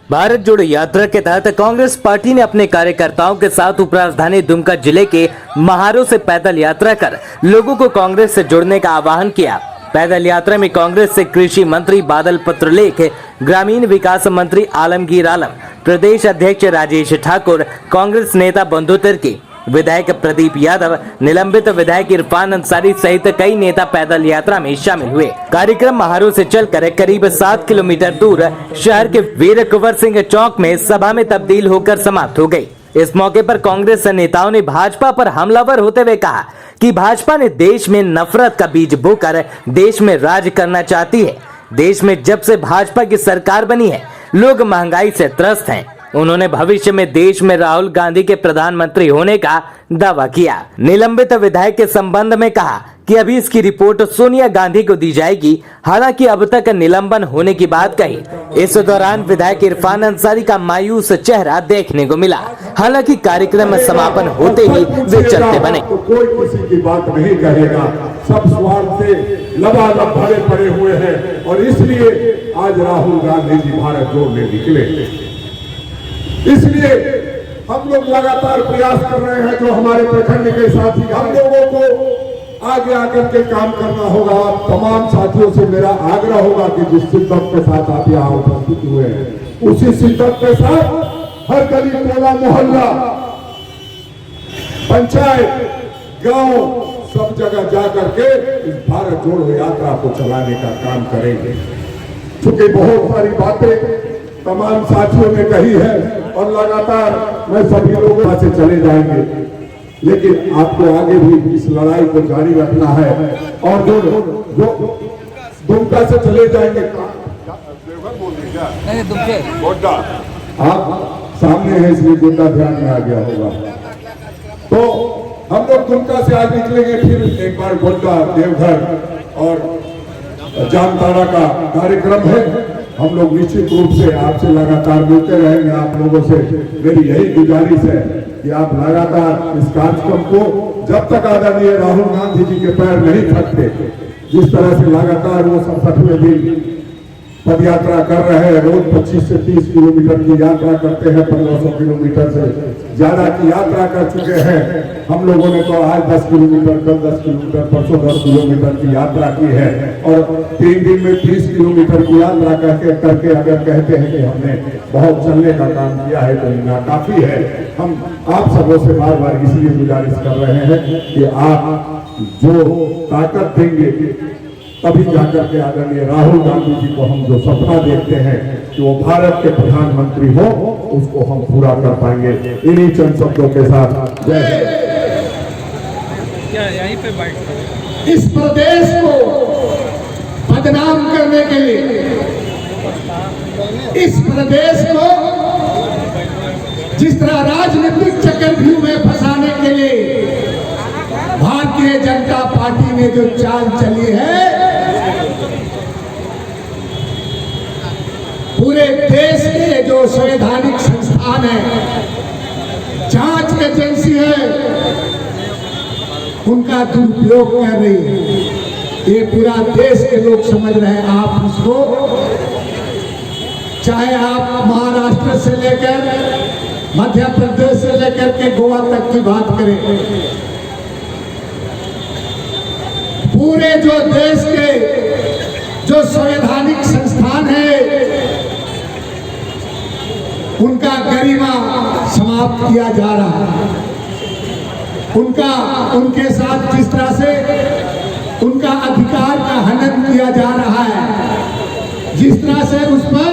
भारत जोड़ो यात्रा के तहत कांग्रेस पार्टी ने अपने कार्यकर्ताओं के साथ उपराजधानी दुमका जिले के महारों से पैदल यात्रा कर लोगों को कांग्रेस से जुड़ने का आह्वान किया। पैदल यात्रा में कांग्रेस से कृषि मंत्री बादल पत्रलेख, ग्रामीण विकास मंत्री आलमगीर आलम, प्रदेश अध्यक्ष राजेश ठाकुर, कांग्रेस नेता बंधु तिर्की, विधायक प्रदीप यादव, निलंबित विधायक इरफान अंसारी सहित कई नेता पैदल यात्रा में शामिल हुए। कार्यक्रम महारों से चलकर करीब 7 किलोमीटर दूर शहर के वीर कुंवर सिंह चौक में सभा में तब्दील होकर समाप्त हो गई। इस मौके पर कांग्रेस नेताओं ने भाजपा पर हमलावर होते हुए कहा कि भाजपा ने देश में नफरत का बीज बोकर देश में राज करना चाहती है। देश में जब से भाजपा की सरकार बनी है, लोग महंगाई से त्रस्त हैं। उन्होंने भविष्य में देश में राहुल गांधी के प्रधानमंत्री होने का दावा किया। निलंबित विधायक के संबंध में कहा कि अभी इसकी रिपोर्ट सोनिया गांधी को दी जाएगी। हालांकि अब तक निलंबन होने की बात कही। इस दौरान विधायक इरफान अंसारी का मायूस चेहरा देखने को मिला। हालांकि कार्यक्रम समापन होते ही वे चलते बने। तो कोई किसी की बात नहीं कहेगा, सब स्वार्थ से लबालब भरे पड़े हुए हैं और इसलिए आज राहुल गांधी जी भारत जोड़ने निकले। इसलिए हम लोग लगातार प्रयास कर रहे हैं। जो हमारे प्रखंड के साथी, हम लोगों को आगे आकर के काम करना होगा। तमाम साथियों से मेरा आग्रह होगा कि जिस शिद्दत के साथ आप यहाँ उपस्थित हुए हैं, उसी शिद्दत के साथ हर गली, टोला, मोहल्ला, पंचायत, गांव, सब जगह जा करके इस भारत जोड़ो यात्रा को चलाने का काम करेंगे। चूंकि बहुत सारी बातें तमाम साथियों ने कही है और लगातार मैं सभी लोगों से चले जाएंगे, लेकिन आपको आगे भी इस लड़ाई को जारी रखना है। और जो दुमका से चले जाएंगे, गोड्डा आप सामने है इसलिए गोड्डा ध्यान में आ गया होगा। तो हम लोग दुमका से आज निकलेंगे, फिर एक बार गोड्डा, देवघर और जामताड़ा का कार्यक्रम है। हम लोग निश्चित रूप से आपसे लगातार मिलते रहेंगे। आप लोगों से मेरी यही गुजारिश है कि आप लगातार इस कार्यक्रम को, जब तक आदरणीय राहुल गांधी जी के पैर नहीं थकते, जिस तरह से लगातार वो 67वें दिन पद यात्रा कर रहे हैं, रोज 25 से 30 किलोमीटर की यात्रा करते हैं, 1500 किलोमीटर से ज्यादा की यात्रा कर चुके हैं। हम लोगों ने तो आज 10 किलोमीटर, कल 10 किलोमीटर, परसों 10 किलोमीटर की यात्रा की है और 3 दिन में 30 किलोमीटर की यात्रा करके अगर कहते हैं कि हमने बहुत चलने का काम किया है तो नाकाफी है। हम आप सबों से बार बार इसलिए गुजारिश कर रहे हैं कि आप जो ताकत देंगे तभी जाकर के आदरणीय राहुल गांधी जी को हम जो सपना देखते हैं कि वो भारत के प्रधानमंत्री हो, उसको हम पूरा कर पाएंगे। इन्हीं चंद शब्दों के साथ जय हिंद। इस प्रदेश को बदनाम करने के लिए, इस प्रदेश को जिस तरह राजनीतिक चक्रव्यूह में फंसाने के लिए भारतीय जनता पार्टी ने जो चाल चली है, पूरे देश के जो संवैधानिक संस्थान है, जांच एजेंसी है, उनका दुरुपयोग कर रही है। ये पूरा देश के लोग समझ रहे हैं। आप इसको, चाहे आप महाराष्ट्र से लेकर मध्य प्रदेश से लेकर के गोवा तक की बात करें, पूरे जो देश के जो संवैधानिक संस्थान है, उनका गरिमा समाप्त किया जा रहा है। उनके साथ जिस तरह से उनका अधिकार का हनन किया जा रहा है, जिस तरह से उस पर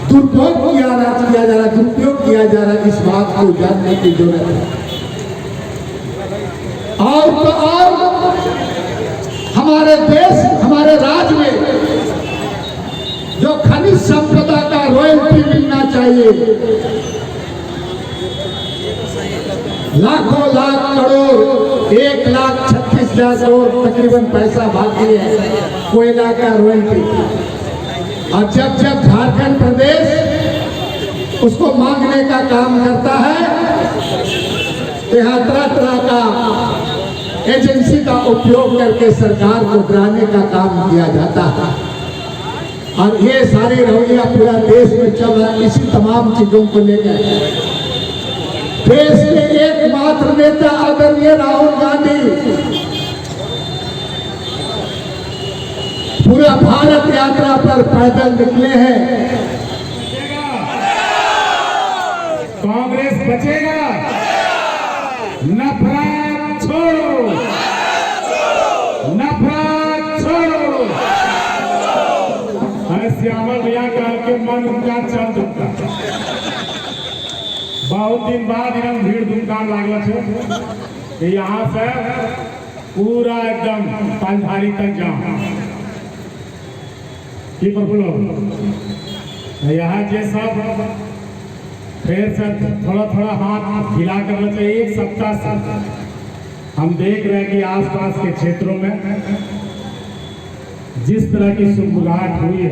दुरुपयोग किया जा रहा है, दुरुपयोग किया जा रहा है, इस बात को जानने की जरूरत है। और तो और हमारे देश, हमारे राज्य में जो खनिज संपदा का रॉयल्टी मिलना चाहिए, लाखों लाख करोड़, 1,36,000 करोड़ तकरीबन पैसा बाकी है कोयला का रॉयल्टी। और जब जब झारखंड प्रदेश उसको मांगने का काम करता है, यहाँ तरह तरह का एजेंसी का उपयोग करके सरकार को डराने का काम किया जाता है। और ये सारी रवैया पूरा देश में चल रहा है इसी तमाम चीजों को लेकर। देश के एकमात्र नेता आदरणीय राहुल गांधी पूरा भारत यात्रा पर पैदल निकले हैं। कांग्रेस बचेगा, नफरत छोड़ो, नफरत छोड़ो। श्यामल भैया काल के मन उनका चल दुखता, बहुत दिन बाद एकदम भीड़ धुमधाम लागल है। यहाँ से पूरा एकदम पालधारी तक जाओ की बोलो। यहाँ जे सब फिर से थोड़ा थोड़ा हाथ हिला करना चाहिए। एक सप्ताह से हम देख रहे हैं कि आसपास के क्षेत्रों में जिस तरह की सुगबुगाहट हुई है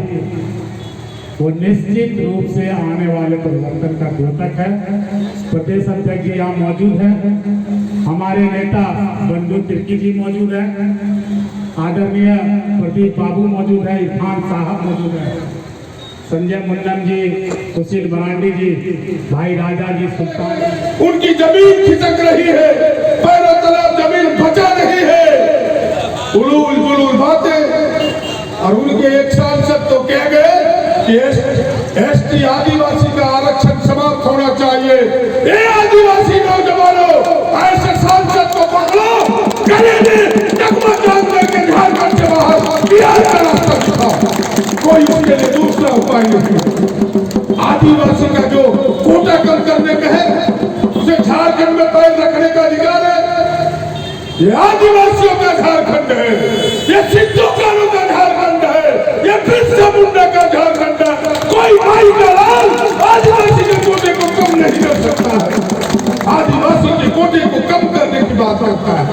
वो निश्चित रूप से आने वाले परिवर्तन का द्योतक है। प्रदेश अध्यक्ष जी यहाँ मौजूद हैं, हमारे नेता बंधु तिर्की जी मौजूद हैं, आदरणीय प्रदीप बाबू मौजूद है, इरफान साहब मौजूद है, संजय मुंडन जी, सुशील मरांडी जी, भाई राजा जी, सुल्तान। उनकी जमीन खिसक रही है, पैरों तलब जमीन बचा नहीं है। उलूल जुलूल बातें। और उनके एक सांसद तो कह गए कि एसटी आदिवासी का आरक्षण समाप्त होना चाहिए। ये आदिवासी नौजवानों, ऐसे सांसद को पकड़ो, करेंगे चकमा चांद के झारखंड से बाहर बिहार का रास्ता दिखाओ। कोई उसके लिए दूसरा उपाय नहीं। आदिवासी का जो कोटा कम करने का है उसे झारखंड में पैर रखने का अधिकार है। ये आदिवासियों का झारखंड है, ये सिद्धू कानू का झारखंड है, ये बिरसा मुंडा का झारखंड है। कोई भाई का लाल आदिवासी के कोटे को कम नहीं कर सकता है। आदिवासी के कोटे को कम करने की बात करता है।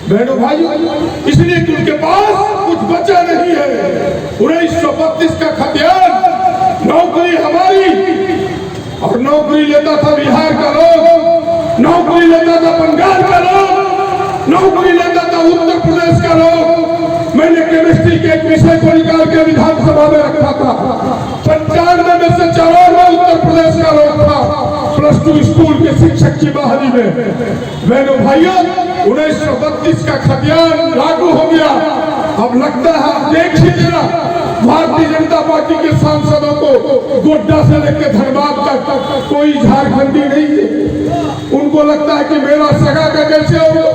बहनों भाइयों, इसलिए कि उनके पास कुछ बचा नहीं है। 1932 का खतियान नौकरी हमारी, और नौकरी लेता था बिहार का लोग, नौकरी लेता था बंगाल का लोग, नौकरी लेता था उत्तर प्रदेश का लोग। मैंने केमिस्ट्री के एक विषय को निकाल के विधानसभा में रखा था। 95 में से 94 उत्तर प्रदेश का लोग था +2 स्कूल के शिक्षक की बहाली में। बहनों भाइयों, 1932 का खतियान लागू हो गया। अब लगता है देखिए जरा, भारतीय जनता पार्टी के सांसदों को गोड्डा से लेकर धनबाद तक कोई झारखंडी नहीं है। उनको लगता है कि मेरा सगा का कैसे होगा,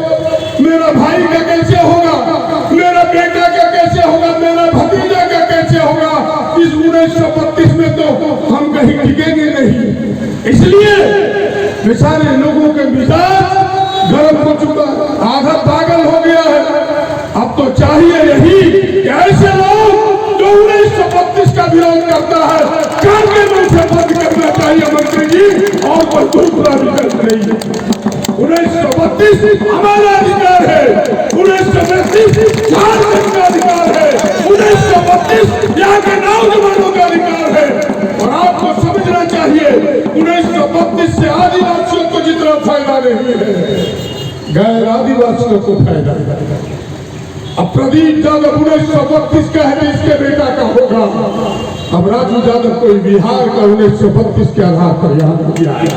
मेरा भाई का कैसे होगा, मेरा बेटा का कैसे होगा, मेरा भतीजा का कैसे होगा। इस 1932 में तो हम कहीं टिकेंगे नहीं। इसलिए बेचारे लोगों के मिजाज गर्म हो चुका, आधा पागल हो गया है। अब तो चाहिए यही कि ऐसे लोग जो 1932 का विरोध करता है, करके मुंह से बंद करना चाहिए मंत्री जी, और कोई दूसरा विकल्प नहीं है। 1932 हमारा अधिकार है, 1932 झारखंड का अधिकार है, 1932 यहाँ के नौजवानों का अधिकार है। और आपको समझना चाहिए 1932 से आदिवासियों को जितना फायदा नहीं है, गैर आदिवासियों को फायदा है। अब प्रदीप यादव 1932 का है, इसके बेटा का होगा। अब राजू यादव कोई बिहार का 1932 के आधार पर यहाँ किया है।